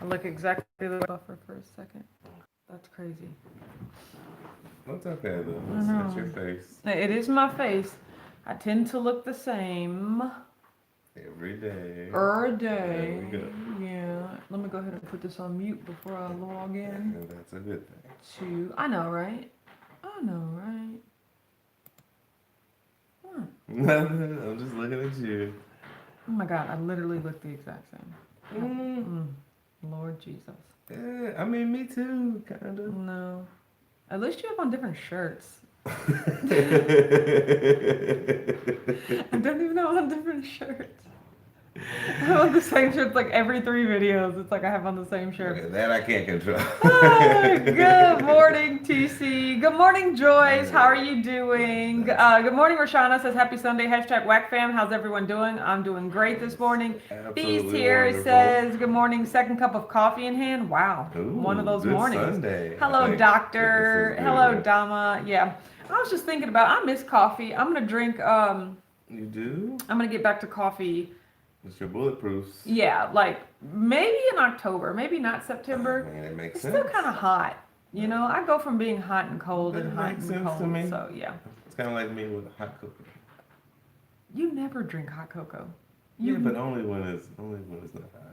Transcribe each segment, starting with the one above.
I look exactly the buffer for a second. That's crazy. That's okay though. I That's your know. face It is my face. I tend to look the same every day. er There day. we go. Yeah. Let me go ahead and put this on mute before I log in. And that's a good thing. I know, right? I know, right? What? Nothing. I'm just looking at you. Oh my God, I literally look the exact same. Mm, Lord Jesus. yeah, I mean, me too, kind of. No. At least you have on different shirts. I don't even have on different shirts. I have on the same shirts like every 3 videos. It's like I have on the same shirt. Okay, that I can't control. Good morning, TC. Good morning, Joyce. How are you doing? Good morning, Rashana says happy Sunday. Hashtag WhackFam. How's everyone doing? I'm doing great this morning. Beast Absolutely here wonderful. says good morning. Second cup of coffee in hand. Wow, one of Ooh, those good mornings. Sunday. I Hello, think doctor. this is Hello, good. Dama. Yeah, I was just thinking about. I miss coffee. I'm gonna drink. You do? I'm gonna get back to coffee. It's your bulletproofs. Yeah, like maybe in October, maybe not September. I mean, it makes It's sense. still kind of hot. You know, I go from being hot and cold That and hot makes and sense to cold. me. So yeah, It's kind of like me with hot cocoa. you never drink hot cocoa. Yeah, You. but only when it's not hot.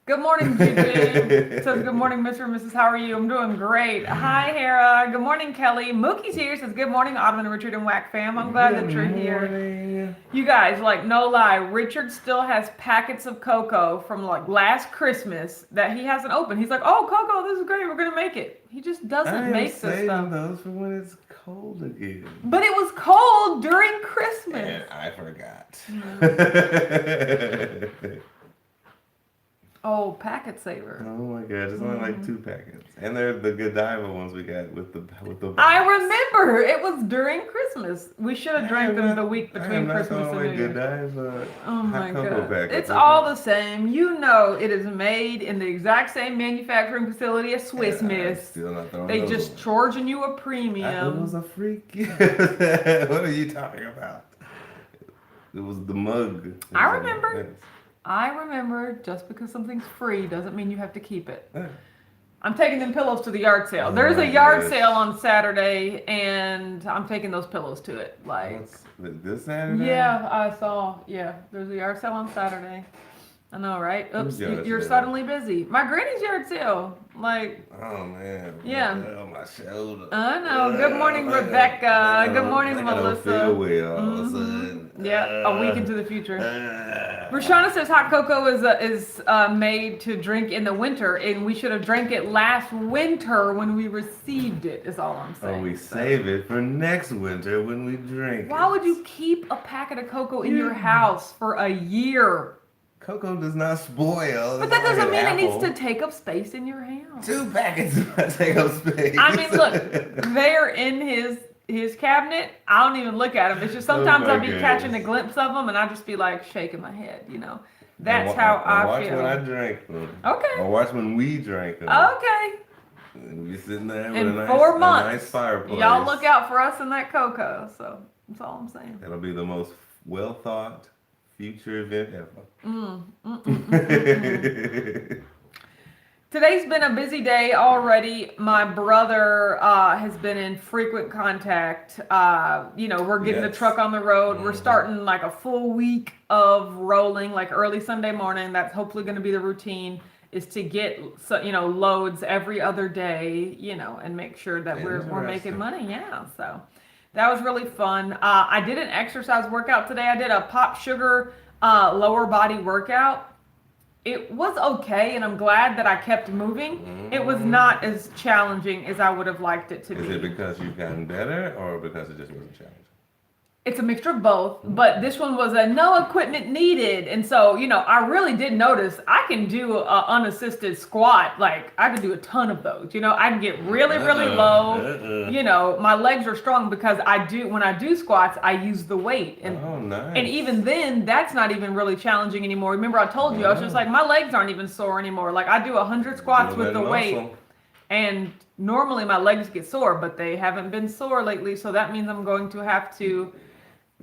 Good morning, Gigi. Says good morning, Mr. and Mrs. How are you? I'm doing great. Hi, Hera. Good morning, Kelly. Mookie's here. Says good morning, Autumn and Richard and Whack fam. I'm glad that you're here. Morning. You guys, like, no lie, Richard still has packets of cocoa from like last Christmas that he hasn't opened. He's like, oh, cocoa, this is great. We're gonna make it. He just I doesn't am make this saving stuff. those for when it's cold again. But it was cold during Christmas. And I forgot. Oh, packet saver. Oh my god, it's only like 2 packets. And they're the Godiva ones we got with the I remember it was during Christmas. We should have drank them the week I am between not Christmas throwing and away New Year's. Godiva Oh my hot cocoa God. packets. It's all the same. You know it is made in the exact same manufacturing facility as Swiss And I'm Miss. still not throwing They those just away. charging you a It was premium. a free gift. What are you talking about? It was the mug. I remember. I remember just because something's free doesn't mean you have to keep it. Yeah. I'm taking them pillows to the yard sale. Oh There's a my yard gosh. sale on Saturday, and I'm taking those pillows to it. Like, This Saturday? yeah, I saw. Yeah, there's a yard sale on Saturday. I know, right? Oops, Whose yard you're sale? suddenly busy. My granny's yard sale. Like, Oh man. Yeah. Oh, my shoulder. I know. Good morning, Rebecca. Good morning, I don't Melissa. feel well all of a Mhm. sudden. Yeah, a week into the future. Uh, Rashana says hot cocoa is made to drink in the winter, and we should have drank it last winter when we received it. Is all I'm saying. Or we save it for next winter when we drink Why it. would you keep a packet of cocoa in your house for a year? Cocoa does not spoil. But It's that not like doesn't an mean it needs apple. to take up space in your house. 2 packets might take up space. I mean, look, they're in his cabinet. I don't even look at them. It's just sometimes my I'll be catching a goodness. glimpse of them, and I just be like shaking my head. You know, And that's wa- how and I watch feel. when I drink them. Okay. Or watch when we drink them. Okay. And we sitting there with In a nice, 4 a months, nice fireplace. y'all look out for us and that cocoa. So that's all I'm saying. That'll be the most well thought future event ever. Today's been a busy day already. My brother has been in frequent contact. We're getting the Yes. truck on the road. We're starting like a full week of rolling, like early Sunday morning. That's hopefully going to be the routine, is to get loads every other day, and make sure that we're making Interesting. money. Yeah, so that was really fun. I did an exercise workout today. I did a pop sugar lower body workout. It was okay, and I'm glad that I kept moving. It was not as challenging as I would have liked it to Is it be. because you've gotten better or because it just wasn't challenging? It's a mixture of both, but this one was a no equipment needed. And so, I really did notice I can do a unassisted squat. Like, I can do a ton of those. I can get really, really low. My legs are strong because when I do squats, I use the weight. Oh, nice. And even then, that's not even really challenging anymore. Remember, I told you, I was just like, my legs aren't even sore anymore. Like, I do 100 squats with the weight, and normally my legs get sore, but they haven't been sore lately. So that means I'm going to have to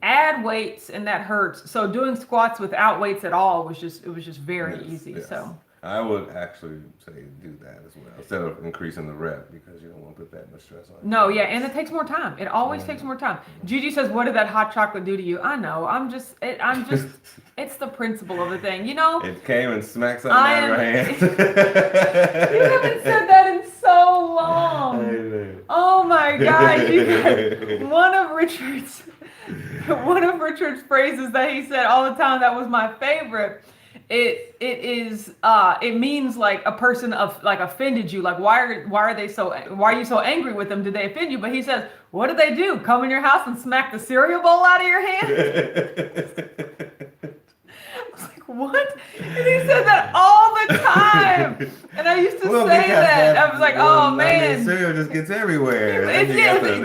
add weights, and that hurts. So doing squats without weights at all was just very easy. Yes. So I would actually say do that as well instead of increasing the rep because you don't want to put that much stress on. No, yeah, and it takes more time. It always takes more time. Gigi says, "What did that hot chocolate do to you?" I know. I'm just. It's the principle of the thing, you know. It came and smacked something out of your hand. You haven't said that in so long. Oh my God! One of Richard's phrases that he said all the time that was my favorite. It means like a person offended you. Like why are you so angry with them? Did they offend you? But he says, what did they do? Come in your house and smack the cereal bowl out of your hand? I was like, what? And he said that all the time. And I used to say that. I was like, oh man. Cereal just gets everywhere. Then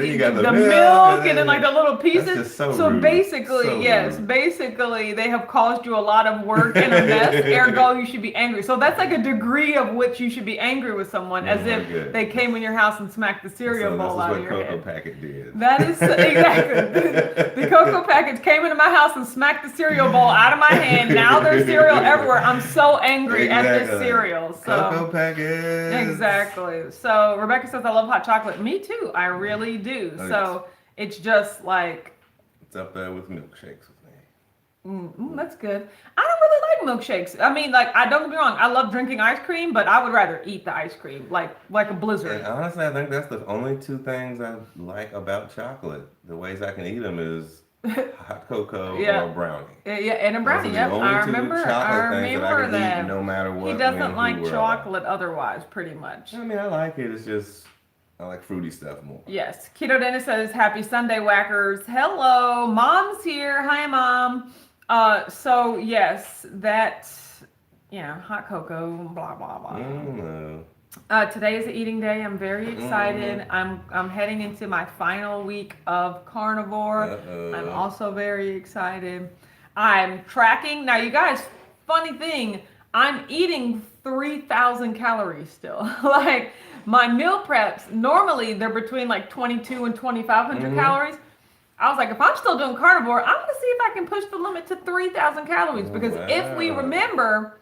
you got the milk and then like the little pieces. That's just so rude. Basically, rude. Basically they have caused you a lot of work and a mess. Ergo, you should be angry. So that's like a degree of which you should be angry with someone, as if they came in your house and smacked the cereal bowl out of your head. That's what Cocoa Packet did. That is exactly. The Cocoa Packets came into my house and smacked the cereal bowl out of my hand. Now there's cereal everywhere. I'm so angry at this cereal. So. Cocoa Packets. Exactly. So Rebecca says, I love hot chocolate. Me too. I really do. So it's just like. It's up there with milkshakes with me. That's good. I don't really like milkshakes. I mean, like, don't get me wrong. I love drinking ice cream, but I would rather eat the ice cream, like a Blizzard. And honestly, I think that's the only two things I like about chocolate. The ways I can eat them is hot cocoa or a brownie. Yeah, and a brownie. Yep, I remember that. No matter what. He doesn't like chocolate otherwise, pretty much. I mean, I like it. It's just I like fruity stuff more. Yes. Keto Dennis says, "Happy Sunday, whackers." Hello, Mom's here. Hi, Mom. So yes, that hot cocoa. Blah blah blah. Today is the eating day. I'm very excited. I'm heading into my final week of carnivore. I'm also very excited. I'm tracking. Now, you guys, funny thing, I'm eating 3,000 calories still. Like, my meal preps, normally they're between like 22 and 2,500 calories. I was like, if I'm still doing carnivore, I'm going to see if I can push the limit to 3,000 calories. Because if we remember,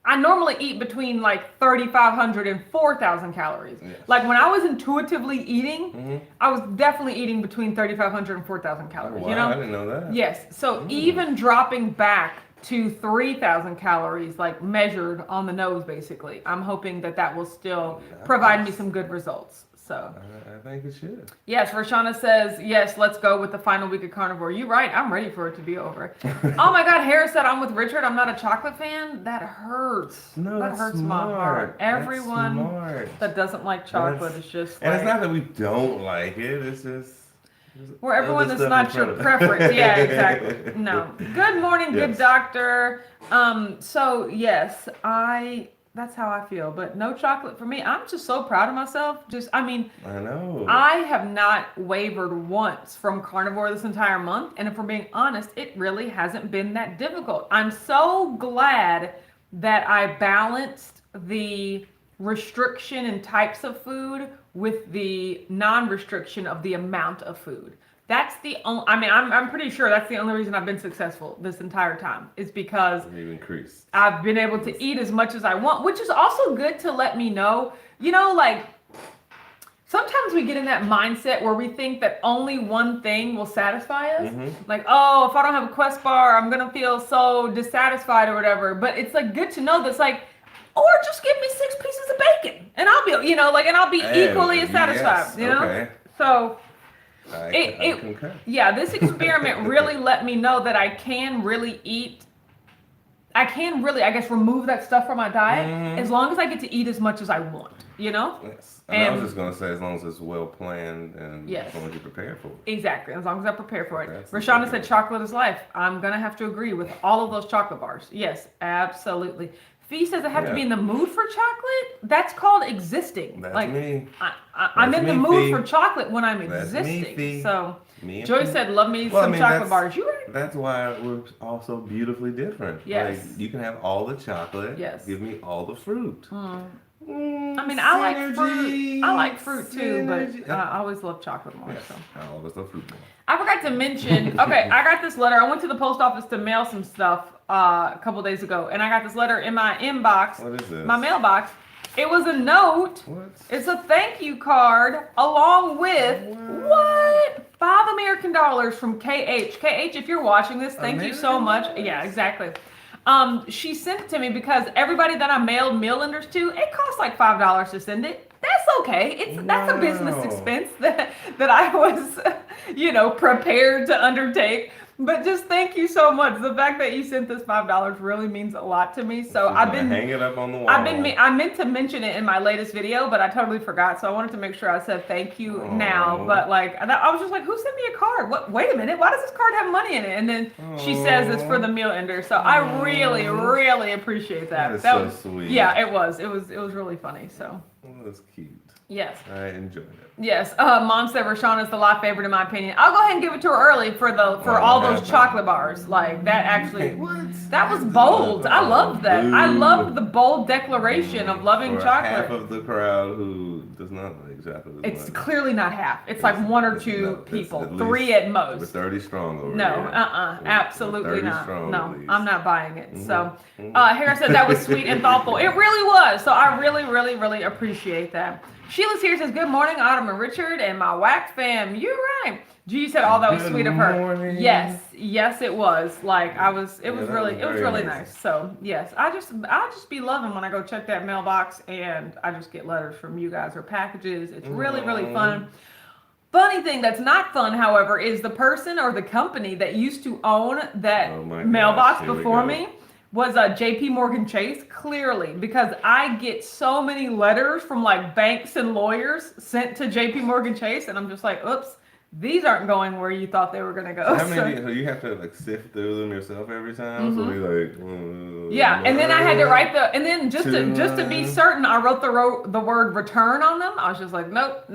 I normally eat between like 3,500 and 4,000 calories. Yes. Like when I was intuitively eating, I was definitely eating between 3,500 and 4,000 calories. Wow, I didn't know that. Yes. So even dropping back to 3,000 calories, like measured on the nose, basically, I'm hoping that will still provide me some good results. So I think it should. Yes, Rashana says, yes, let's go with the final week of carnivore. You're right. I'm ready for it to be over. Oh my God, Harris said I'm with Richard. I'm not a chocolate fan. That hurts. No, that hurts my heart. Everyone that doesn't like chocolate is just and it's not that we don't like it. It's just where everyone that's not your preference. Yeah, exactly. No. Good morning, good doctor. So yes, that's how I feel, but no chocolate for me. I'm just so proud of myself. I know. I have not wavered once from carnivore this entire month. And if we're being honest, it really hasn't been that difficult. I'm so glad that I balanced the restriction in types of food with the non-restriction of the amount of food. That's the only, I'm pretty sure that's the only reason I've been successful this entire time is because I've been able to eat as much as I want, which is also good to let me know, like sometimes we get in that mindset where we think that only one thing will satisfy us. Like, oh, if I don't have a Quest bar, I'm going to feel so dissatisfied or whatever. But it's like good to know that's like, or just give me 6 pieces of bacon and I'll be, and I'll be equally as satisfied, Okay. So I concur. Yeah, this experiment really let me know that I can really eat. I can really, I guess, remove that stuff from my diet as long as I get to eat as much as I want, Yes. And I was just going to say, as long as it's well planned and as long as you're prepared for it. Exactly. As long as I prepare for it. Rashana said chocolate is life. I'm going to have to agree with all of those chocolate bars. Yes, absolutely. Fee says I have to be in the mood for chocolate. That's called existing. That's me. I'm in the mood for chocolate when I'm existing. So Joy said, love me some chocolate bars. You already That's why we're all so beautifully different. Yes. Like, you can have all the chocolate. Yes. Give me all the fruit. I mean, I like fruit. I like fruit too, but I always love chocolate more. Yes, So. I always love fruit more. I forgot to mention. Okay, I got this letter. I went to the post office to mail some stuff a couple days ago, and I got this letter in my inbox. What is this? My mailbox. It was a note. What? It's a thank you card along with what? $5 American from KH. KH, if you're watching this, thank you so much. Yeah, exactly. She sent it to me because everybody that I mailed meal enders to, it costs like $5 to send it. That's okay. That's a business expense that I was, prepared to undertake. But just thank you so much. The fact that you sent this $5 really means a lot to me. So I've been hang it up on the wall. I meant to mention it in my latest video, but I totally forgot. So I wanted to make sure I said thank you now. But I was just like, who sent me a card? What? Wait a minute. Why does this card have money in it? And then she says it's for the meal ender. So I really, really appreciate that. That was so sweet. Yeah, it was. It was really funny. So. That's cute. Yes. I enjoyed it. Yes. Mom said Rashawn is the live favorite in my opinion. I'll go ahead and give it to her early for all those chocolate bars. Like that actually. That was bold. I loved that. I loved the bold declaration of loving chocolate. Half of the crowd who does not like chocolate. It's clearly not half. It's like one or two people, 3 at most. We're 30 strong over here. No, absolutely not. Strong, no, I'm not buying it. So, Harris said that was sweet and thoughtful. It really was. So I really, really, really appreciate that. Sheila's here says, good morning, Autumn and Richard and my WAC fam. You're right. G said, oh, that was sweet of her. Morning. Yes, it was. Like it was really nice. So yes, I'll just be loving when I go check that mailbox and I just get letters from you guys or packages. It's really, really fun. Funny thing that's not fun, however, is the person or the company that used to own that mailbox before me was JP Morgan Chase, clearly, because I get so many letters from like banks and lawyers sent to JP Morgan Chase, and I'm just like, oops, these aren't going where you thought they were going to go. So you have to like sift through them yourself every time. So we like, yeah, and then I had to write and then just to be certain, I wrote the word return on them. I was just like, nope.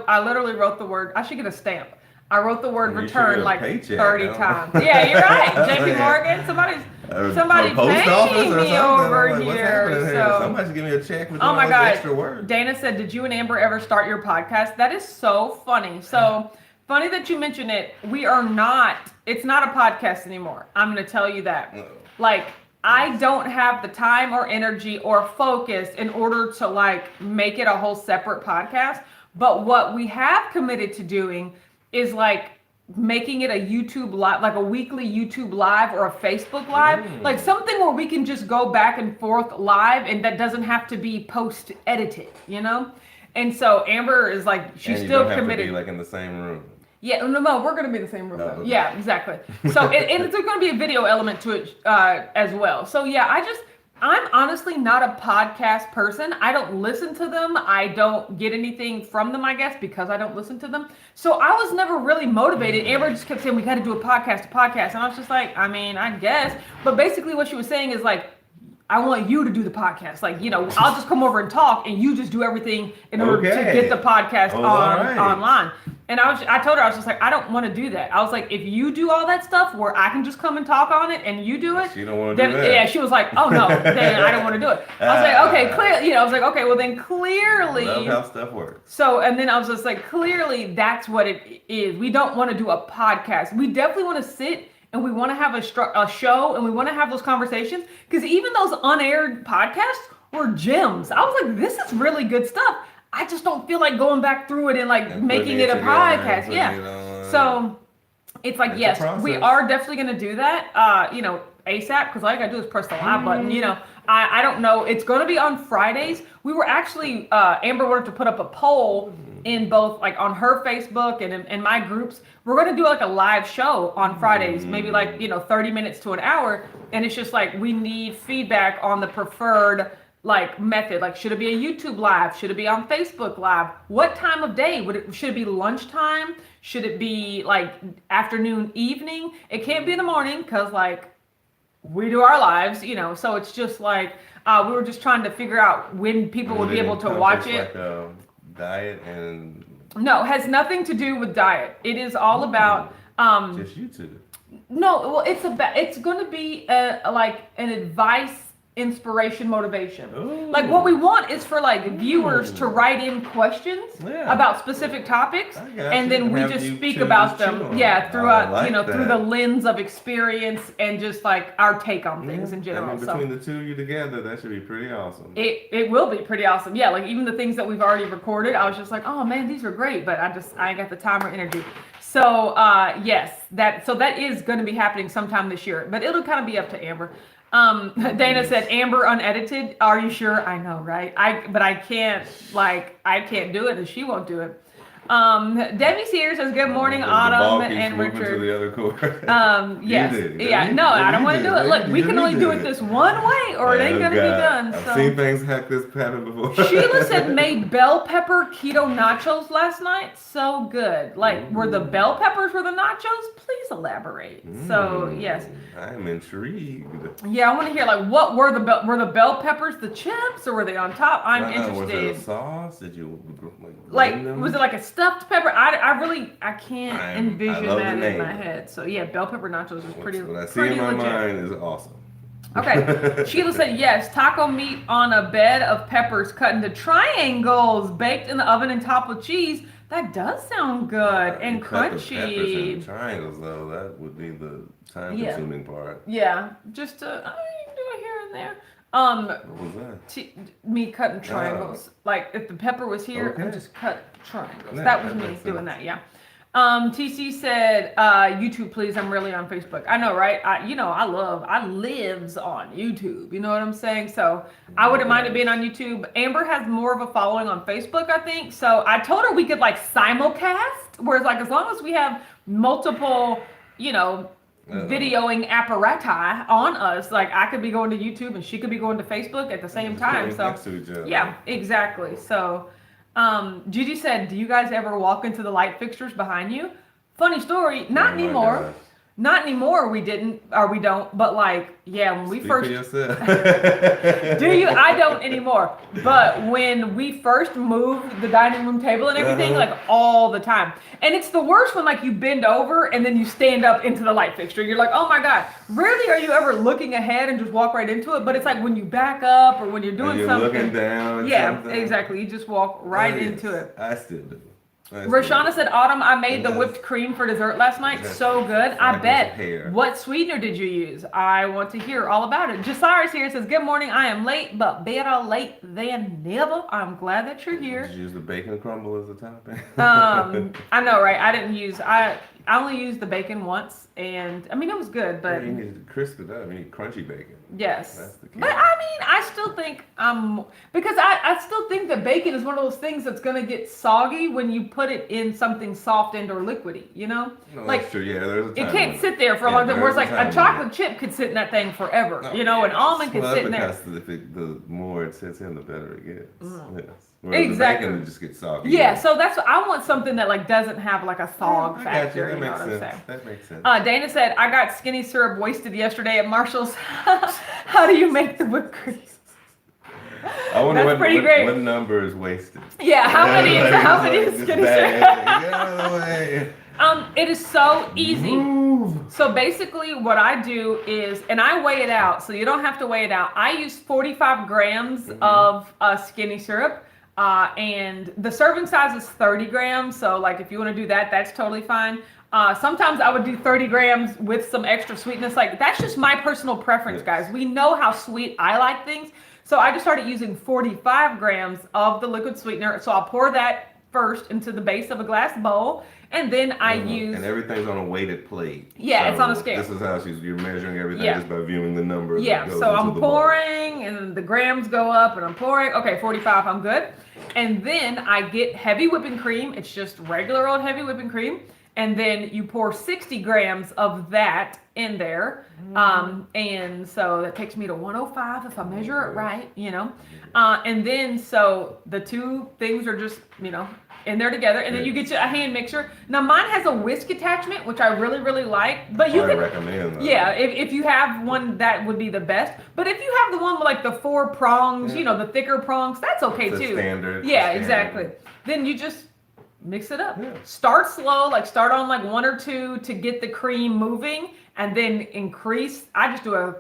I literally wrote the word. I should get a stamp. I wrote the word return like 30 times. Yeah, you're right. JP Morgan, somebody paying me over here. So somebody should give me a check with all those extra words. Dana said, did you and Amber ever start your podcast? That is so funny. So funny that you mention it. It's not a podcast anymore. I'm going to tell you that. No. Like, I don't have the time or energy or focus in order to like make it a whole separate podcast. But what we have committed to doing is like making it a YouTube live, like a weekly YouTube live or a Facebook live, like something where we can just go back and forth live and that doesn't have to be post edited, And so Amber is like, she's still committed. Have to be like in the same room. Yeah, no, we're going to be in the same room. No, okay. Yeah, exactly. So and there's going to be a video element to it as well. So yeah, I'm honestly not a podcast person. I don't listen to them. I don't get anything from them, I guess, because I don't listen to them. So I was never really motivated. Amber just kept saying, we got to do a podcast. And I was just like, I mean, I guess. But basically what she was saying is like, I want you to do the podcast. Like, I'll just come over and talk and you just do everything in order to get the podcast online. And I told her, I was just like, I don't want to do that. I was like, if you do all that stuff where I can just come and talk on it and you do it. She don't want to do that. Yeah, she was like, oh no, then I don't want to do it. I was like, okay, clearly, I was like, okay, well then clearly. Love how stuff works. So, and then I was just like, clearly that's what it is. We don't want to do a podcast. We definitely want to sit and we want to have a show and we want to have those conversations because even those unaired podcasts were gems. I was like, this is really good stuff. I just don't feel like going back through it and like making it a podcast. Yeah. So it's like, yes, we are definitely going to do that, ASAP, because all I got to do is press the live button. I don't know. It's going to be on Fridays. We were actually, Amber wanted to put up a poll in both like on her Facebook and in my groups. We're going to do like a live show on Fridays, maybe like, 30 minutes to an hour. And it's just like, we need feedback on the preferred like method. Like, should it be a YouTube live? Should it be on Facebook live? What time of day should it be? Lunchtime? Should it be like afternoon, evening? It can't be in the morning because like we do our lives, so it's just like we were just trying to figure out when people would be able to watch it. Like diet and no, it has nothing to do with diet. It is all about just YouTube. No, well, it's going to be like an advice, inspiration, motivation. Ooh. Like what we want is for like viewers to write in questions about specific topics, and then we just speak about them. Throughout through the lens of experience and just like our take on things in general. I mean, between the two of you together, that should be pretty awesome. It will be pretty awesome. Yeah, like even the things that we've already recorded, I was just like, oh man, these are great, but I ain't got the time or energy. So yes, that is going to be happening sometime this year, but it'll kind of be up to Amber. Dana said, Amber unedited. Are you sure? I know, right? But I can't do it, and she won't do it. Debbie Sears says, good morning, Autumn and Richard. To the other court. Yes. No, I don't want to do it. Look, we can only do it this one way, or it ain't going to be done. I've seen things hack this pattern before. Sheila said, made bell pepper keto nachos last night. So good. Like, were the bell peppers the nachos? Please elaborate. So, yes. I'm intrigued. Yeah, I want to hear, like, what were the bell peppers the chips, or were they on top? I'm interested. Was it a sauce? Did you, was it like a stuffed pepper? I can't envision that in my head. So yeah, bell pepper nachos is pretty. What I see in my mind is awesome. Okay, Sheila said yes. Taco meat on a bed of peppers cut into triangles, baked in the oven and topped with cheese. That does sound good and crunchy. The peppers in triangles, though, that would be the time-consuming part. Yeah, just you can do it here and there. What was that? Me cutting triangles. Like if the pepper was here, I just cut triangles. That was me doing that. Yeah. TC said, YouTube, please. I'm really on Facebook. I know, right? I lives on YouTube. You know what I'm saying? So I wouldn't mind it being on YouTube. Amber has more of a following on Facebook, I think. So I told her we could like simulcast, whereas like as long as we have multiple, videoing apparati on us, like I could be going to YouTube and she could be going to Facebook at the same time. So next to each other. Yeah, exactly. So Gigi said, do you guys ever walk into the light fixtures behind you? Funny story, not anymore. Gosh. Not anymore, we didn't, or we don't, but like, when we first... For yourself. Do you? I don't anymore. But when we first moved the dining room table and everything, like all the time. And it's the worst when like you bend over and then you stand up into the light fixture. You're like, oh my God. Rarely are you ever looking ahead and just walk right into it, but it's like when you back up or when you're doing something. Looking down. Exactly. You just walk right into it. I still do. Rashana said, Autumn, I made the whipped cream for dessert last night. So good. I bet. What sweetener did you use? I want to hear all about it. Jasiris here says, good morning. I am late, but better late than never. I'm glad that you're here. Did you use the bacon crumble as a topping? I know, right? I only used the bacon once, and I mean, it was good, but... You need to crisp it up. You need crunchy bacon. Yes. That's the key. But I mean, I still think, because I still think that bacon is one of those things that's going to get soggy when you put it in something soft and or liquidy, No, that's true. Yeah, there's a time it can't sit there for a long time, whereas like a chocolate chip could sit in that thing forever, an almond could sit in there. The more it sits in, the better it gets. Yes. Whereas exactly. The bacon just gets soggy. Yeah, so that's what I want, something that like doesn't have like a sog factor. That you know what I'm saying? That makes sense. Dana said, I got skinny syrup wasted yesterday at Marshall's. How do you make the whipped cream? I wonder That's pretty great. What number is wasted? Yeah, how many is skinny syrup? It is so easy. So basically what I do is, and I weigh it out, so you don't have to weigh it out. I use 45 grams of skinny syrup. And the serving size is 30 grams. So like if you want to do that, that's totally fine. Sometimes I would do 30 grams with some extra sweetness. Like that's just my personal preference, guys. We know how sweet I like things. So I just started using 45 grams of the liquid sweetener. So I'll pour that first into the base of a glass bowl. And then I use... And everything's on a weighted plate. Yeah, so it's on a scale. This is how you're measuring everything just by viewing the number. Yeah, so I'm pouring and the grams go up and I'm pouring. Okay, 45, I'm good. And then I get heavy whipping cream. It's just regular old heavy whipping cream. And then you pour 60 grams of that in there. And so that takes me to 105 if I measure it right, And then so the two things are just, in there together, and then you get a hand mixer. Now mine has a whisk attachment, which I really, really like. But you can recommend that. Yeah, if you have one, that would be the best. But if you have the one with like the 4 prongs, the thicker prongs, that's okay too. Standard. Yeah, exactly. Then you just mix it up. Yeah. Start slow, like start on like 1 or 2 to get the cream moving, and then increase. I just do a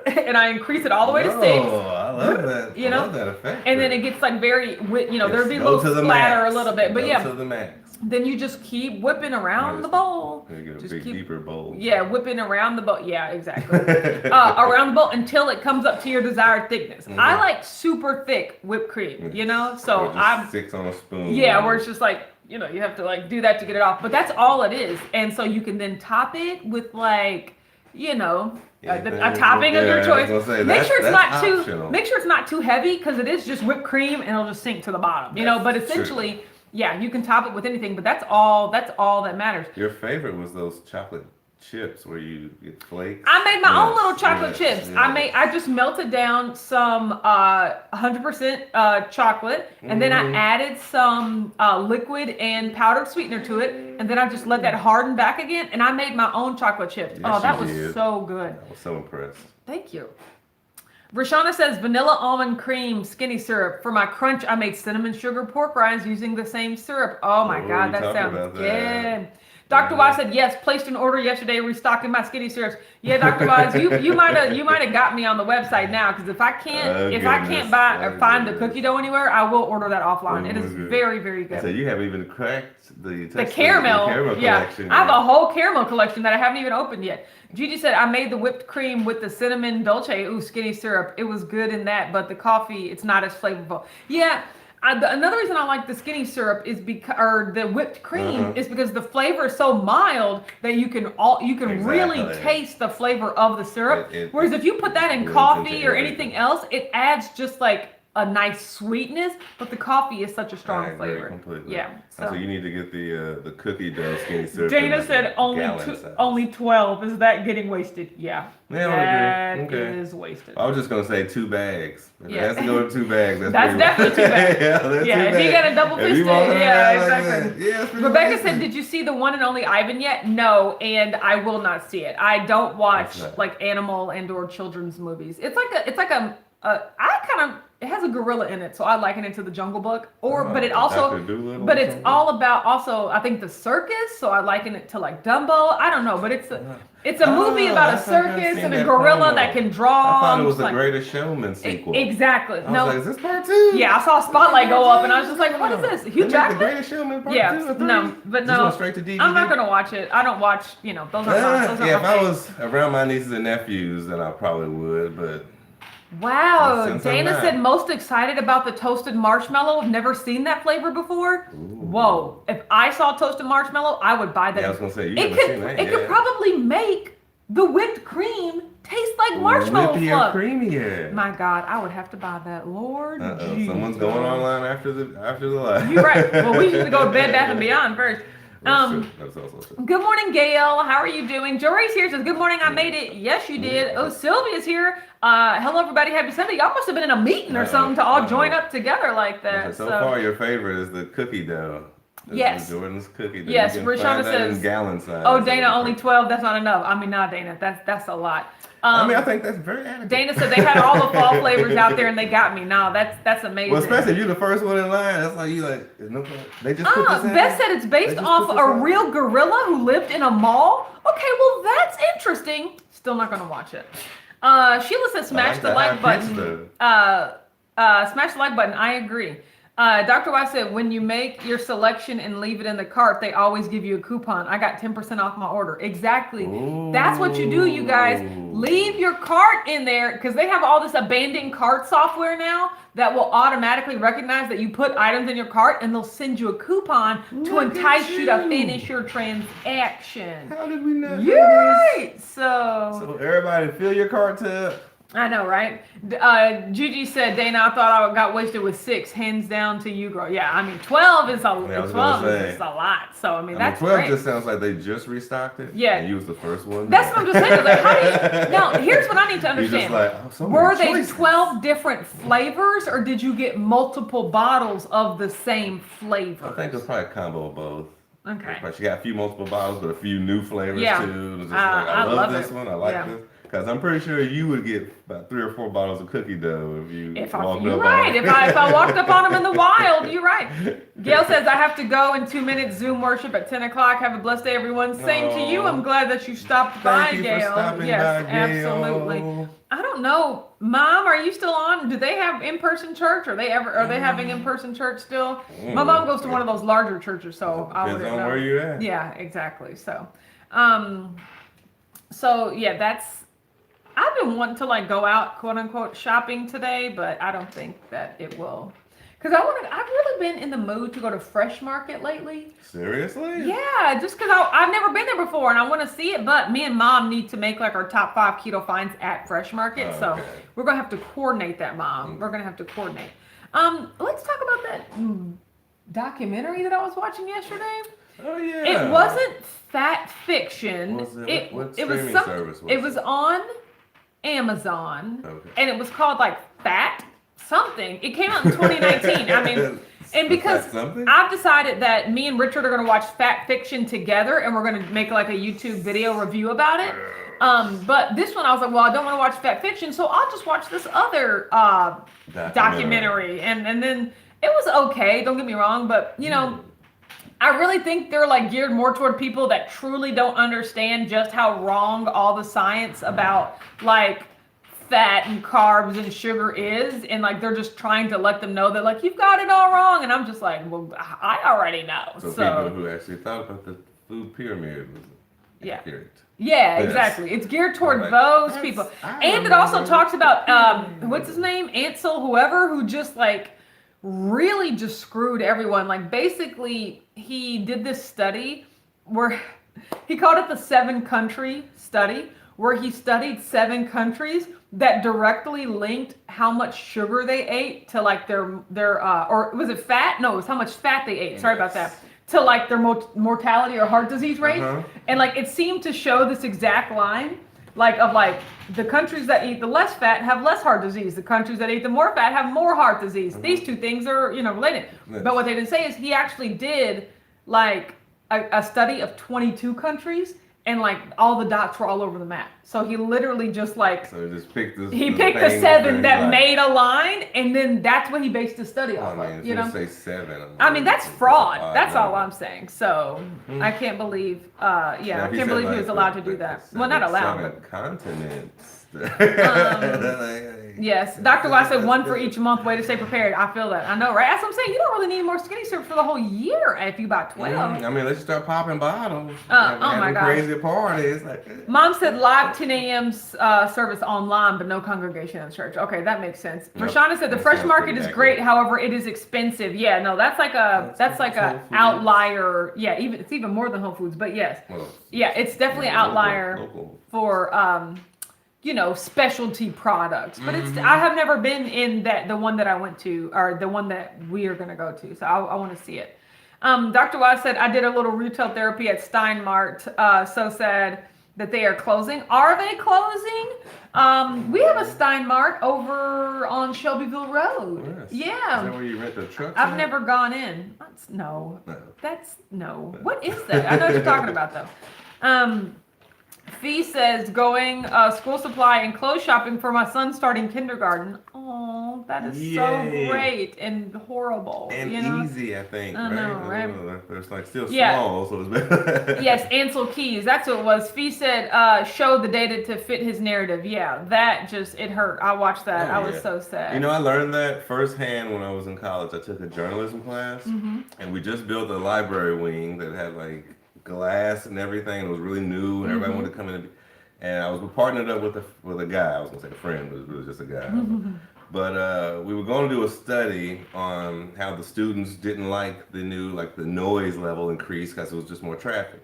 and I increase it all the way to 6. Oh, I love that. You I know, love that effect. And then it gets like very, there'd be a go little to the splatter max. a little bit, but Go to the max. then you just keep whipping around the bowl. You get a just big, deeper bowl. Yeah, whipping around the bowl. Yeah, exactly. Around the bowl until it comes up to your desired thickness. Mm-hmm. I like super thick whipped cream, you know? So I'm 6 on a spoon. Yeah, where it's just like, you have to like do that to get it off. But that's all it is. And so you can then top it with like, a topping of your choice. Make sure it's not too heavy, because it is just whipped cream and it'll just sink to the bottom. But essentially, true. Yeah, you can top it with anything, but that's all that matters. Your favorite was those chocolate chips where you get flakes. I made my own little chocolate chips. Yeah. I just melted down some 100% chocolate, and then I added some liquid and powdered sweetener to it, and then I just let that harden back again, and I made my own chocolate chips. Yes, that was so good. I was so impressed. Thank you. Rashana says vanilla almond cream skinny syrup. For my crunch, I made cinnamon sugar pork rinds using the same syrup. Oh my God, that sounds good. Dr. Wise said, yes, placed an order yesterday, restocking my skinny syrups. Yeah, Dr. Wise, you might have got me on the website now, because if I can't find the cookie dough anywhere, I will order that offline. It is very, very good. So you haven't even cracked the caramel collection. I have a whole caramel collection that I haven't even opened yet. Gigi said, I made the whipped cream with the cinnamon dolce, skinny syrup. It was good in that, but the coffee, it's not as flavorful. Yeah. Another reason I like the skinny syrup is or the whipped cream is because the flavor is so mild that you can really taste the flavor of the syrup. Whereas if you put that in coffee or anything else, it adds just like a nice sweetness, but the coffee is such a strong flavor. Completely. Yeah. So you need to get the cookie dough skinny syrup. Dana said only 12. Is that getting wasted? Yeah. That is wasted. I was just gonna say 2 bags. If it has to go to 2 bags. That's definitely 2 bags. If you got a double fisted, exactly. Rebecca said, "Did you see the one and only Ivan yet?" No, and I will not see it. I don't watch like animal and/or children's movies. It has a gorilla in it, so I liken it to the Jungle Book. But it's all about I think the circus, so I liken it to like Dumbo. I don't know, but it's a movie about a circus and a gorilla that can draw. I thought it was the Greatest Showman sequel. Exactly. I was like, is this part 2? Yeah, I saw a spotlight go up, and I was just like, what is this? Hugh Jackman? The Greatest Showman part 2 or 3? No. Straight to DVD? I'm not gonna watch it. I don't watch. Those are not. If I was around my nieces and nephews, then I probably would, but. Wow, Dana said most excited about the toasted marshmallow. I've never seen that flavor before. Ooh. Whoa, if I saw toasted marshmallow, I would buy that. Yeah, I was gonna say, it could probably make the whipped cream taste like marshmallow fluff. Creamier. My God, I would have to buy that. Lord, someone's going online after the live. You're right. Well, we should go to Bed Bath & Beyond first. That's also true. Good morning, Gail. How are you doing? Jory's here, says, good morning, I made it. Yes, you did. Oh, Sylvia's here. Hello, everybody. Happy Sunday. Y'all must have been in a meeting or something to all join up together like that. So far, your favorite is the cookie dough. Yes. Jordan's cookie dough. Yes, Rashana says, in gallon size. Oh, Dana, only 12. That's not enough. I mean, nah, Dana, that's a lot. I think that's very adequate. Dana said they had all the fall flavors out there and they got me. No, that's amazing. Well, especially if you're the first one in line. That's like they just put this in. Beth said it's based off a real gorilla who lived in a mall. Okay, well that's interesting. Still not gonna watch it. Sheila said smash the like button. Smash the like button. I agree. Dr. Wise said, when you make your selection and leave it in the cart, they always give you a coupon. I got 10% off my order. Exactly. Ooh. That's what you do, you guys. Leave your cart in there, because they have all this abandoned cart software now that will automatically recognize that you put items in your cart, and they'll send you a coupon to entice you to finish your transaction. How did we know? You're right. So everybody fill your cart up. I know, right? Gigi said, Dana, I thought I got wasted with 6. Hands down to you, girl. Yeah, I mean, 12 is a lot. So, I mean, that's 12 great. just sounds like they just restocked it. Yeah. And you was the first one. That's what I'm just saying. Like, how do you... Now, here's what I need to understand. You're just like, were they 12 different flavors, or did you get multiple bottles of the same flavor? I think it was probably a combo of both. Okay. She got a few multiple bottles, but a few new flavors too. It was just I love this one. I like this. Because I'm pretty sure you would get about 3 or 4 bottles of cookie dough if you walked up on You're right. If I walked up on them in the wild, you're right. Gail says, I have to go in 2 minutes. Zoom worship at 10 o'clock. Have a blessed day, everyone. Same to you. I'm glad that you stopped by, Gail. Thank you for stopping yes, by, Gail. absolutely. I don't know. Mom, are you still on? Do they have in-person church? Are they having in-person church still? My mom goes to one of those larger churches, so I wouldn't know. Where you're at. Yeah, exactly. So, that's. I've been wanting to like go out, quote unquote, shopping today, but I don't think that it will. Because I've really been in the mood to go to Fresh Market lately. Seriously? Yeah, just because I've never been there before and I want to see it, but me and Mom need to make like our top 5 keto finds at Fresh Market. Okay. So we're going to have to coordinate that, Mom. We're going to have to coordinate. Let's talk about that documentary that I was watching yesterday. Oh, yeah. It wasn't fat fiction. What was streaming service was it? It was on Amazon, and it was called like Fat something. It came out in 2019. I mean, and because I've decided that me and Richard are going to watch Fat Fiction together, and we're going to make like a YouTube video review about it. But this one, I was like, well, I don't want to watch Fat Fiction, so I'll just watch this other documentary. And then it was okay. Don't get me wrong, but you know. I really think they're like geared more toward people that truly don't understand just how wrong all the science about like fat and carbs and sugar is. And like, they're just trying to let them know that like, you've got it all wrong. And I'm just like, well, I already know. So people who actually thought about the food pyramid was accurate. Yeah, exactly. It's geared toward those people. And it also talks about, what's his name? Ansel, whoever, who just like, really just screwed everyone. Like basically he did this study where he called it the 7-country study, where he studied 7 countries that directly linked how much sugar they ate to like their or was it fat? No, it was how much fat they ate. Sorry about that. To like their mortality or heart disease rate. And like it seemed to show this exact line. Like the countries that eat the less fat have less heart disease. The countries that eat the more fat have more heart disease. These two things are, related. Yes. But what they didn't say is he actually did like a study of 22 countries, and like all the dots were all over the map. So he literally just like picked the 7 that made a line, and then that's what he based his study off of. Say 7. I mean that's fraud. That's all I'm saying. So I can't believe. I can't believe he was allowed to do that. Well, not allowed. 7 continents. Yes, Dr. Wise said 1 for each month. Way to stay prepared. I feel that. I know, right? That's what I'm saying. You don't really need more skinny syrup for the whole year if you buy 12. I mean, let's start popping bottles. Oh my God. Crazy parties. Mom said live 10 a.m. Service online, but no congregation in church. Okay, that makes sense. Rashana said the Fresh Market is great, however, it is expensive. Yeah, no, that's like a outlier. Yeah, it's even more than Whole Foods, but yes. Well, yeah, it's definitely an outlier for specialty products. But I have never been in the one that I went to, or the one that we are going to go to. So I want to see it. Dr. Wise said, I did a little retail therapy at Stein Mart. So sad that they are closing. Are they closing? We have a Stein Mart over on Shelbyville Road. Yes. Yeah. Is that where you rent the trucks? I've never gone in. No. What is that? I know what you're talking about though. Fee says going school supply and clothes shopping for my son starting kindergarten. Oh, that is so great and horrible. And easy, I think. I know, right? It's like still small, so it's better. Yes, Ansel Keys. That's what it was. Fee said show the data to fit his narrative. Yeah, that it hurt. I watched that. I was so sad. I learned that firsthand when I was in college. I took a journalism class, and we just built a library wing that had like glass and everything. It was really new, and everybody wanted to come in. And I was partnered up with a guy. I was gonna say a friend, but it was really just a guy. But we were going to do a study on how the students didn't like the noise level increase because it was just more traffic.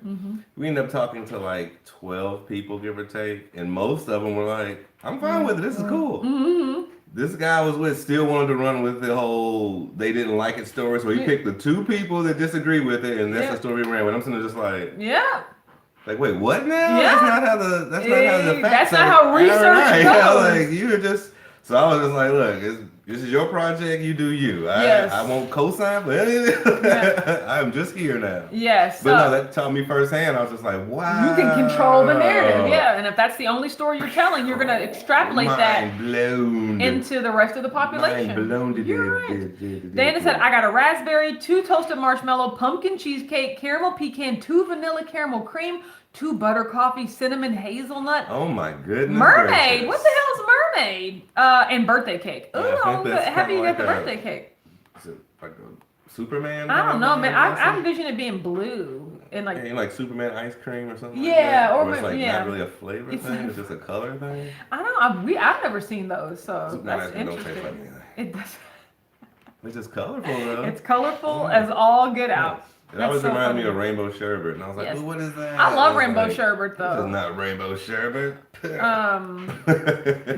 We ended up talking to like 12 people, give or take, and most of them were like, "I'm fine with it. This is cool." This guy I was with still wanted to run with the whole they didn't like it story, so he picked the 2 people that disagree with it, and that's the story we ran with. I'm sitting there just like, like, wait, what now? Yeah. That's not how the facts That's not how research goes. So I was just like, look, This is your project. You do you. Yes. I won't co-sign for anything. Yeah. I'm just here now. Yes. But no, that taught me firsthand. I was just like, wow. You can control the narrative, yeah. And if that's the only story you're telling, you're going to extrapolate that blown. into the rest of the population. Mind blown. You're right. Dana said, I got a raspberry, 2 toasted marshmallow, pumpkin cheesecake, caramel pecan, 2 vanilla caramel cream, 2 butter coffee, cinnamon hazelnut. Oh my goodness. Mermaid. Gracious. What the hell is mermaid? And birthday cake. Ooh, Yeah, happy you got like the birthday cake. Is it like a Superman? I don't know, man. I envision it being blue and like. Yeah, like Superman ice cream or something. Yeah, like that? or it's like yeah. not really a flavor thing. It's just a color thing. I don't know. I've never seen those, so Superman that's ice cream don't interesting. taste like anything. It does. It's just colorful though. It's colorful as all get out. It always so reminded me funny. of rainbow sherbet, and I was like, Yes. "Ooh, what is that?" I love was rainbow like, sherbet This is though. not rainbow sherbet.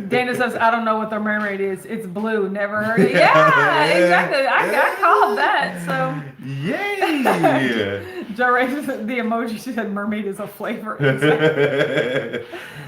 Dana says, I don't know what the mermaid is. It's blue. Never heard it. Yeah, exactly. I called that. So. Yay! Joe raises the emoji. She said, "Mermaid is a flavor."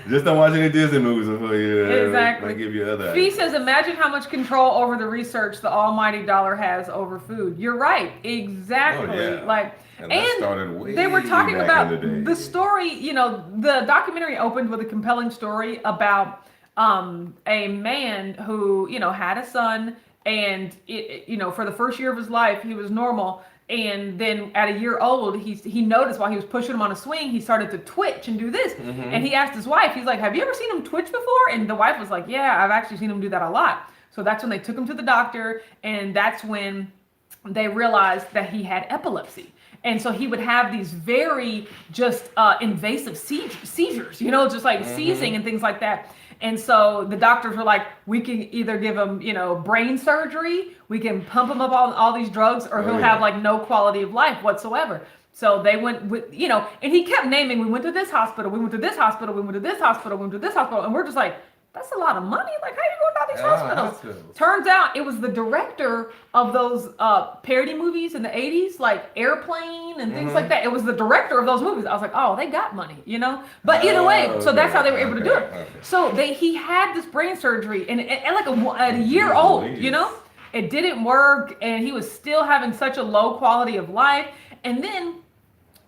Just don't watch any Disney movies before you. Exactly. They give you other. Fee says, "Imagine how much control over the research the almighty dollar has over food." You're right. Exactly. Oh, yeah. Like, And that started way they were talking back about in the day. the story. You know, the documentary opened with a compelling story about a man who, you know, had a son, and you know, for the first year of his life, he was normal. And then at a year old, he noticed while he was pushing him on a swing, he started to twitch and do this. Mm-hmm. And he asked his wife, he's like, "Have you ever seen him twitch before?" And the wife was like, "Yeah, I've actually seen him do that a lot." So that's when they took him to the doctor, and that's when they realized that he had epilepsy. And so he would have these very just invasive seizures, you know, just like seizing and things like that. And so the doctors were like, "We can either give him, you know, brain surgery, we can pump him up all these drugs, or he'll have like no quality of life whatsoever." So they went with, you know, and he kept naming, "We went to this hospital, we went to this hospital, we went to this hospital, we went to this hospital." And we're just like, that's a lot of money. Like, how are you going to all these hospitals? Turns out it was the director of those parody movies in the 80s, like Airplane and things like that. It was the director of those movies. I was like, oh, they got money, you know? But either way, so that's how they were able to do it. Okay. So he had this brain surgery and like a year old, you know? It didn't work, and he was still having such a low quality of life. And then,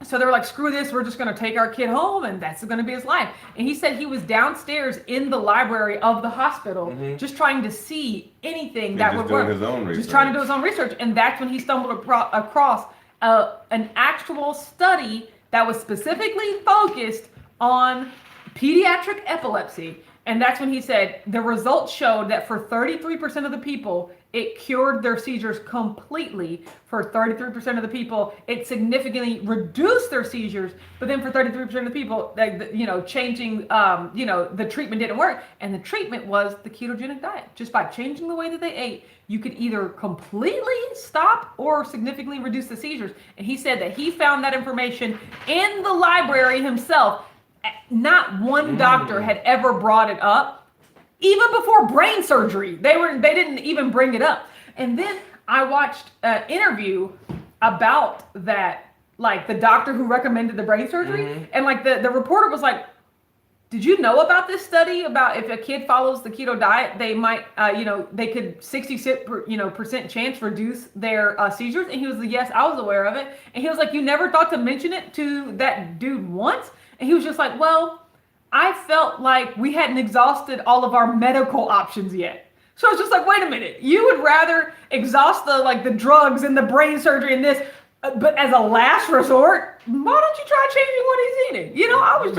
so they were like, "Screw this, we're just going to take our kid home, and that's going to be his life." And he said he was downstairs in the library of the hospital just trying to see anything that would work. Just trying to do his own research. And that's when he stumbled across an actual study that was specifically focused on pediatric epilepsy. And that's when he said the results showed that for 33% of the people, it cured their seizures completely. For 33% of the people, it significantly reduced their seizures. But then for 33% of the people, you know, changing, you know, the treatment didn't work. And the treatment was the ketogenic diet. Just by changing the way that they ate, you could either completely stop or significantly reduce the seizures. And he said that he found that information in the library himself. Not one doctor had ever brought it up, even before brain surgery. They didn't even bring it up. And then I watched an interview about that, like the doctor who recommended the brain surgery, and like the reporter was like, "Did you know about this study about if a kid follows the keto diet, they might, you know, they could 66% chance reduce their seizures?" And he was like, "Yes, I was aware of it." And he was like, "You never thought to mention it to that dude once?" And he was just like, "Well, I felt like we hadn't exhausted all of our medical options yet." So it's just like, wait a minute, you would rather exhaust the drugs and the brain surgery and this, but as a last resort, why don't you try changing what he's eating? You know, I was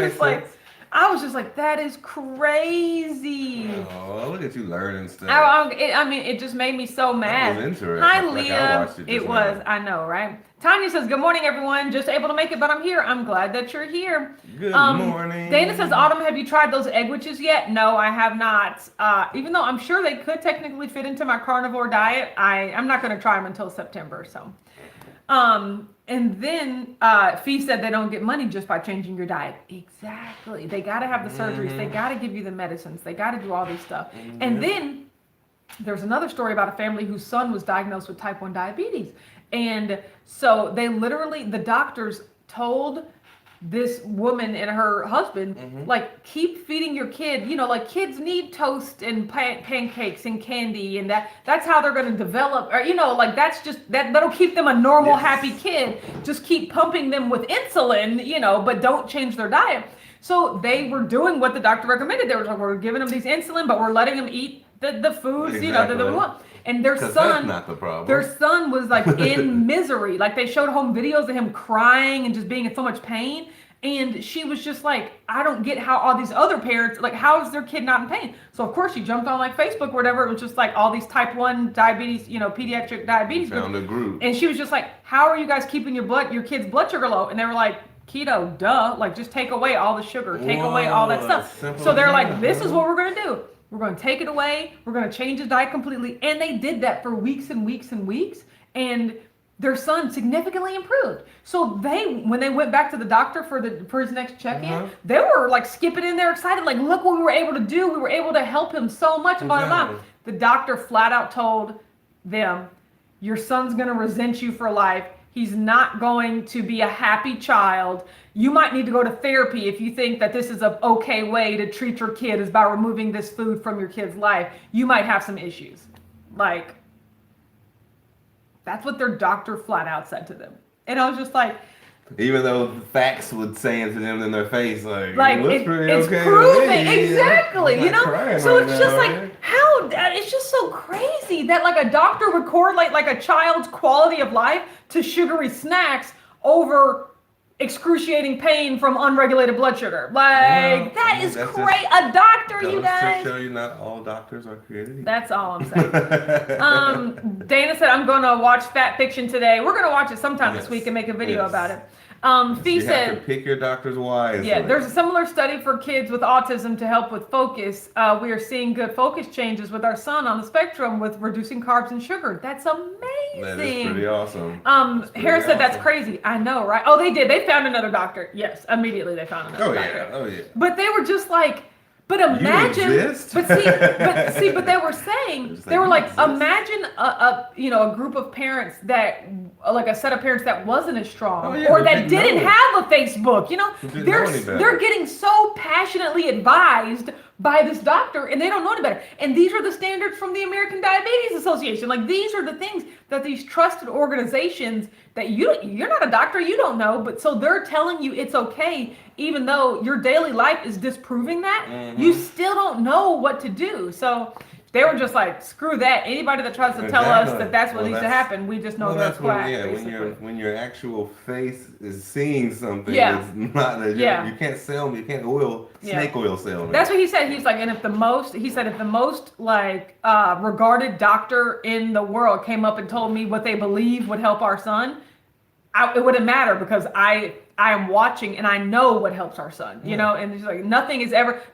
just like, that is crazy. Oh, look at you learning stuff. I mean, it just made me so mad. That was interesting. Hi, Like, Leah. I watched it just was. now. I know, right? Tanya says, "Good morning, everyone. Just able to make it, but I'm here. I'm glad that you're here." Good morning. Dana says, "Autumn, have you tried those egg witches yet?" No, I have not. Even though I'm sure they could technically fit into my carnivore diet, I'm not going to try them until September. So, and then Fee said they don't get money just by changing your diet. Exactly. They got to have the surgeries. They got to give you the medicines. They got to do all this stuff. And then there's another story about a family whose son was diagnosed with type 1 diabetes. And so the doctors told this woman and her husband, like, keep feeding your kid, you know, like, kids need toast and pancakes and candy, and that's how they're going to develop, or, you know, like, that'll keep them a normal, happy kid. Just keep pumping them with insulin, you know, but don't change their diet. So they were doing what the doctor recommended. They were like, we're giving them these insulin, but we're letting them eat the foods, you know, that we want. And their son, that's not the problem. Their son was like in misery. Like, they showed home videos of him crying and just being in so much pain. And she was just like, I don't get how all these other parents, like, how is their kid not in pain? So of course she jumped on like Facebook or whatever. It was just like all these type 1 diabetes, you know, pediatric diabetes. Found a group. And she was just like, how are you guys keeping your kid's blood sugar low? And they were like, keto, duh. Like, just take away all the sugar, take away all that stuff. So they're like, this is what we're going to do. We're going to take it away. We're going to change his diet completely. And they did that for weeks and weeks and weeks. And their son significantly improved. So when they went back to the doctor for his next check-in, they were like skipping in there excited. Like, look what we were able to do. We were able to help him so much. Blah. The doctor flat out told them, your son's going to resent you for life. He's not going to be a happy child. You might need to go to therapy if you think that this is an okay way to treat your kid is by removing this food from your kid's life. You might have some issues. Like, that's what their doctor flat out said to them. And I was just like, even though the facts would say it to them in their face, like it looks pretty it's okay proving, exactly, you know? So right it's just now, like, how, it's just so crazy that like a doctor would correlate like a child's quality of life to sugary snacks over excruciating pain from unregulated blood sugar. Like, that is crazy. A doctor, you guys. To show you not all doctors are created equal. That's all I'm saying. Dana said, I'm going to watch Fat Fiction today. We're going to watch it sometime this week and make a video about it. Fee said, have to pick your doctors wisely. Yeah, there's a similar study for kids with autism to help with focus. We are seeing good focus changes with our son on the spectrum with reducing carbs and sugar. That's amazing. That is pretty awesome. Harris said, that's crazy. I know, right? Oh, they did. They found another doctor. Yes, immediately they found another doctor. Oh, yeah. But they were just like, but imagine, you exist? but they were saying, they were like, imagine a group of parents that, like a set of parents that wasn't as strong, or that didn't have a Facebook, you know, they're getting so passionately advised by this doctor and they don't know any better. And these are the standards from the American Diabetes Association. Like, these are the things that these trusted organizations that you're not a doctor, you don't know, but so they're telling you it's okay, even though your daily life is disproving that, you still don't know what to do. So they were just like, screw that. Anybody that tries to tell us that that's what needs to happen, we just know that's quack. When your actual face is seeing something that's not you can't sell me, you can't snake oil sell me. That's what he said. He's like, and if the most like regarded doctor in the world came up and told me what they believe would help our son, it wouldn't matter, because I am watching and I know what helps our son, you know, and it's like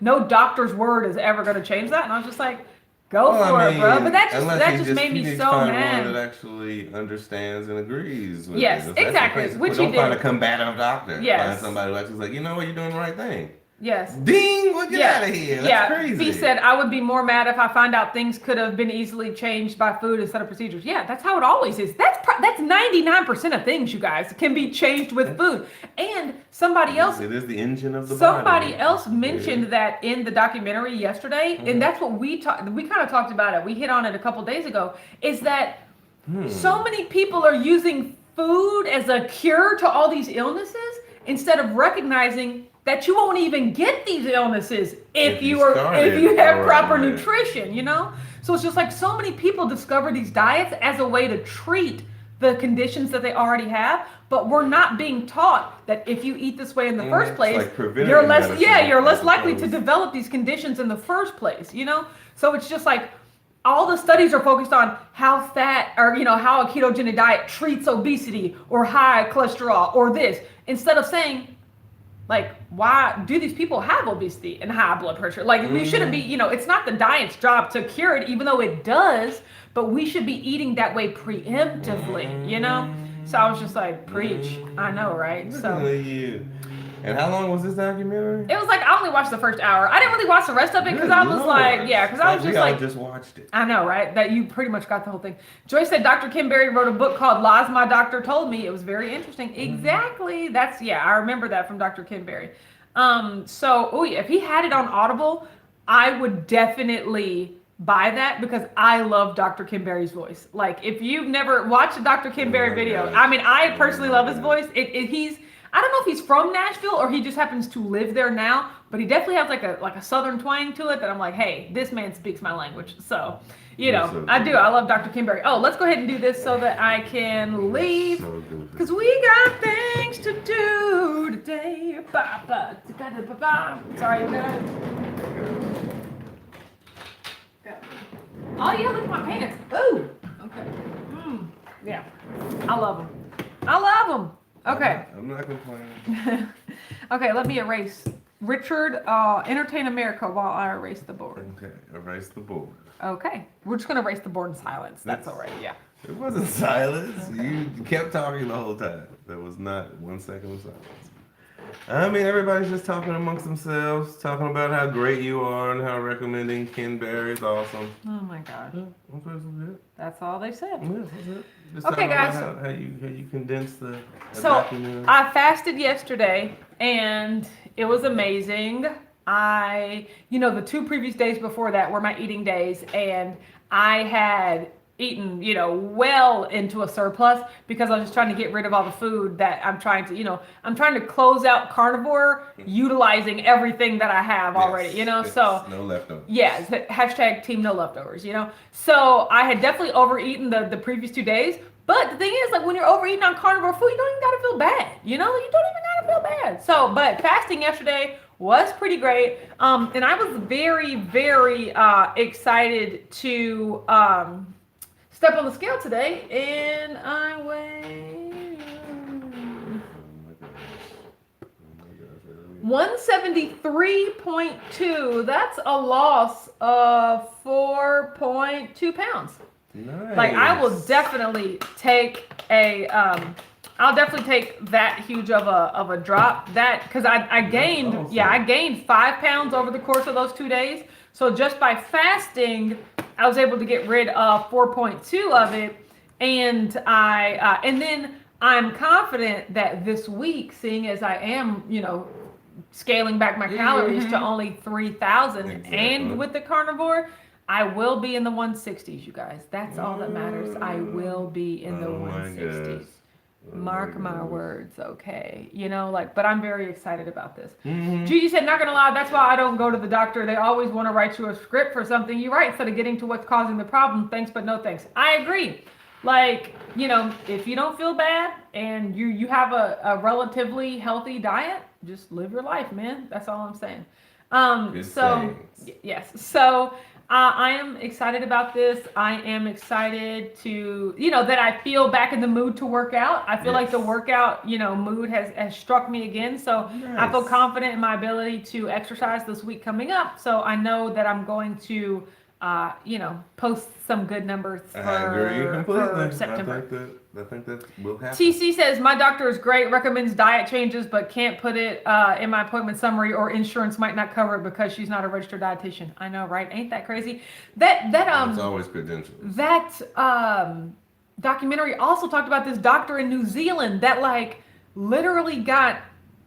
no doctor's word is ever going to change that. And I was just like, go for it, bro. But that just made me so mad. One that actually understands and agrees with Yes, exactly. Which don't find a combative doctor. Yes. Find somebody who actually is like, you know what, you're doing the right thing. Yes. Get out of here. That's crazy. He said, I would be more mad if I find out things could have been easily changed by food instead of procedures. Yeah, that's how it always is. That's 99% of things, you guys, can be changed with food. And somebody else. It is the engine of the body. Somebody else mentioned that in the documentary yesterday, and that's what we kind of talked about it. We hit on it a couple days ago, is that so many people are using food as a cure to all these illnesses instead of recognizing that you won't even get these illnesses if you have proper nutrition, you know? So it's just like so many people discover these diets as a way to treat the conditions that they already have, but we're not being taught that if you eat this way in the first place, like you're less likely to develop these conditions in the first place, you know? So it's just like all the studies are focused on how fat or, you know, how a ketogenic diet treats obesity or high cholesterol or this, instead of saying, like, why do these people have obesity and high blood pressure? Like, we shouldn't be, you know, it's not the diet's job to cure it, even though it does, but we should be eating that way preemptively, you know? So I was just like, preach. I know, right? So And how long was this documentary? It was like, I only watched the first hour. I didn't really watch the rest of it because I was like, because I was just like, just watched it. I know, right? That you pretty much got the whole thing. Joyce said Dr. Kim Berry wrote a book called Lies My Doctor Told Me. It was very interesting. Exactly. That's, I remember that from Dr. Kim Berry. If he had it on Audible, I would definitely buy that because I love Dr. Kim Berry's voice. Like, if you've never watched a Dr. Kim Berry video, I mean, I personally love his voice. I don't know if he's from Nashville or he just happens to live there now, but he definitely has like a southern twang to it that I'm like, hey, this man speaks my language. So, I do. I love Dr. Kim Berry. Oh, let's go ahead and do this so that I can leave because we got things to do today. Sorry. Oh yeah, look at my pants. Ooh. Okay. Yeah. I love them. Okay. I'm not complaining. Okay, let me erase. Richard, entertain America while I erase the board. Okay, erase the board. Okay, we're just gonna erase the board in silence. That's all right. Yeah. It wasn't silence. Okay. You kept talking the whole time. There was not 1 second of silence. I mean, everybody's just talking amongst themselves, talking about how great you are and how recommending Ken Berry is awesome. Oh my God. Yeah, that's all they said. Yeah, that's it. Just okay, guys. How you condense the documentary. I fasted yesterday and it was amazing. The 2 previous days before that were my eating days, and I had eaten, well into a surplus because I was just trying to get rid of all the food that I'm trying to close out carnivore utilizing everything that I have already, so no leftovers. Yeah, hashtag team no leftovers, So I had definitely overeaten the previous 2 days. But the thing is, like, when you're overeating on carnivore food, you don't even gotta feel bad. You don't even gotta feel bad. So, but fasting yesterday was pretty great. And I was very, very excited to step on the scale today, and I weighed 173.2. That's a loss of 4.2 pounds. Nice. Like, I will definitely take I'll definitely take that huge of a drop. That because I gained awesome. I gained 5 pounds over the course of those 2 days. So just by fasting, I was able to get rid of 4.2 of it, and then I'm confident that this week, seeing as I am, scaling back my calories to only 3,000, and with the carnivore, I will be in the 160s, you guys. That's all that matters. I will be in the 160s. Mark my words, okay? But I'm very excited about this. Gigi said, not gonna lie, that's why I don't go to the doctor. They always want to write you a script for something you write instead of getting to what's causing the problem. Thanks, but no thanks. I agree. Like, if you don't feel bad and you have a relatively healthy diet, just live your life, man. That's all I'm saying. Yes. So I am excited about this. I am excited to, that I feel back in the mood to work out. I feel like the workout, mood has struck me again. So I feel confident in my ability to exercise this week coming up. So I know that I'm going to, post some good numbers for September. I think that will happen. TC says, my doctor is great, recommends diet changes, but can't put it in my appointment summary, or insurance might not cover it because she's not a registered dietitian. I know, right? Ain't that crazy? It's always credentials. That documentary also talked about this doctor in New Zealand that literally got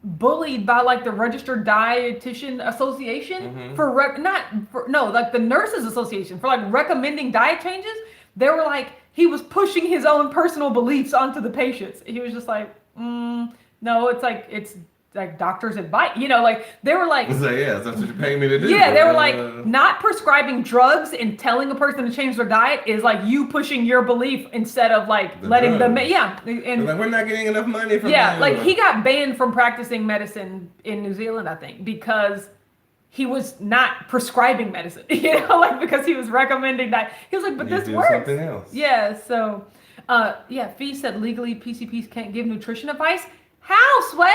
bullied by the Registered Dietitian Association the Nurses Association for recommending diet changes. They were he was pushing his own personal beliefs onto the patients. He was just no, it's doctor's advice. They were that's what you're paying me to do. Yeah, they were not prescribing drugs and telling a person to change their diet is you pushing your belief instead of letting them. Yeah, and we're not getting enough money from. Yeah, he got banned from practicing medicine in New Zealand, I think, because he was not prescribing medicine, because he was recommending that. He was but this works. Something else. Yeah, so, Fee said legally PCPs can't give nutrition advice. How, Sway?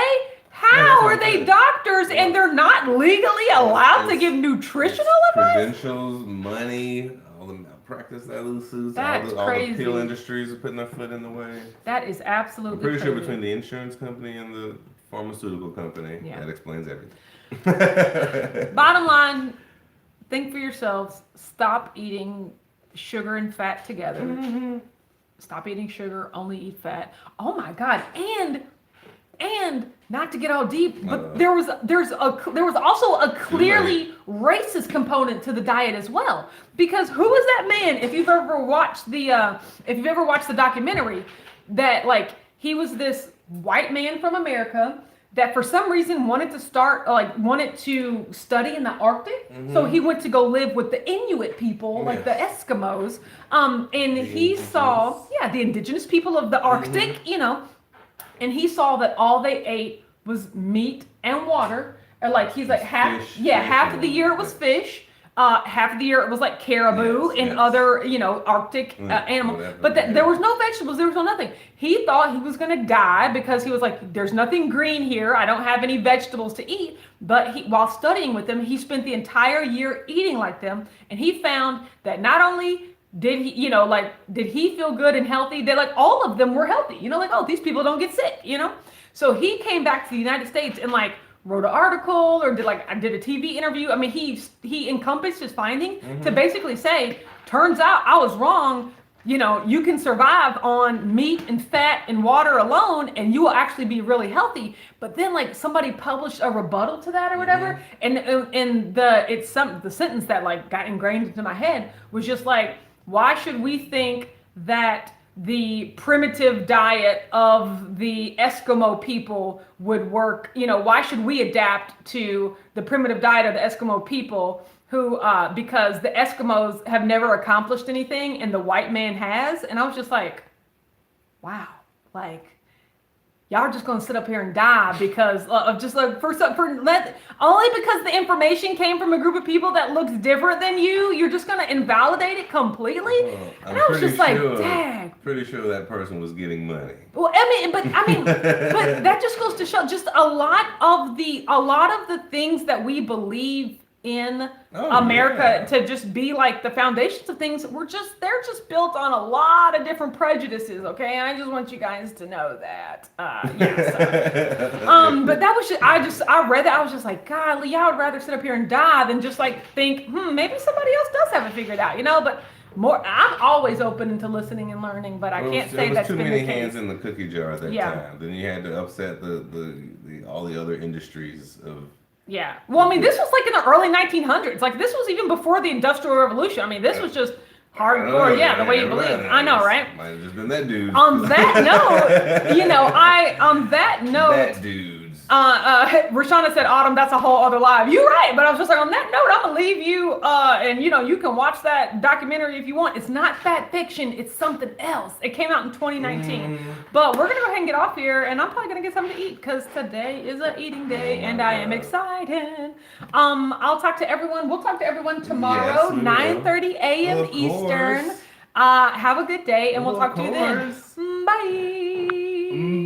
How are they doctors and they're not legally allowed to give nutritional advice? Credentials, money, all the malpractice that loses. That's all crazy. The pill industries are putting their foot in the way. That is absolutely I'm pretty crazy. sure between the insurance company and the pharmaceutical company. Yeah. That explains everything. Bottom line, think for yourselves. Stop eating sugar and fat together. Mm-hmm. Stop eating sugar. Only eat fat. Oh my God! And not to get all deep, but there was also a clearly racist component to the diet as well. Because who was that man? If you've ever watched the documentary, that like he was this white man from America that for some reason wanted to study in the Arctic. Mm-hmm. So he went to go live with the Inuit people, like the Eskimos. And he saw, the indigenous people of the Arctic, and he saw that all they ate was meat and water. Or like he's like half of the year it was fish. Half of the year it was like caribou and other, Arctic animals. But there was no vegetables, there was no nothing. He thought he was going to die because he was like, there's nothing green here. I don't have any vegetables to eat. But while studying with them, he spent the entire year eating like them. And he found that not only did he, did he feel good and healthy, that like all of them were healthy. These people don't get sick, So he came back to the United States and like, wrote an article or did a TV interview. I mean, he encompassed his finding to basically say, turns out I was wrong. You can survive on meat and fat and water alone, and you will actually be really healthy. But then, like somebody published a rebuttal to that or whatever, and the sentence that like got ingrained into my head was just like, why should we think that the primitive diet of the Eskimo people would work? Why should we adapt to the primitive diet of the Eskimo people who, because the Eskimos have never accomplished anything and the white man has? And I was just like, wow, like, y'all are just gonna sit up here and die because of just like only because the information came from a group of people that looks different than you. You're just gonna invalidate it completely. And I was just like, dang. Pretty sure that person was getting money. Well, but that just goes to show just a lot of the things that we believe in America to just be like the foundations of things. They're just built on a lot of different prejudices. Okay, and I just want you guys to know that. But that was I read that, I was just like, golly, I would rather sit up here and die than just like think, maybe somebody else does have it figured out, But I'm always open to listening and learning, but I can't say that's been the case. Too many hands in the cookie jar at that time. Then you had to upset all the other industries of. Yeah. Well, I mean, this was like in the early 1900s. Like this was even before the Industrial Revolution. I mean, this was just hardcore. The way you believe. I know, right? Might have just been that dude. On that note, that dudes. Rashana said, Autumn, that's a whole other live. You're right, but I was just like, on that note, I'm gonna leave you, and you can watch that documentary if you want. It's not fat fiction, it's something else. It came out in 2019. But we're gonna go ahead and get off here, and I'm probably gonna get something to eat because today is a eating day, and I am excited. I'll talk to everyone. We'll talk to everyone tomorrow, 9:30 a.m. Eastern. Have a good day, and we'll talk to you then. Bye.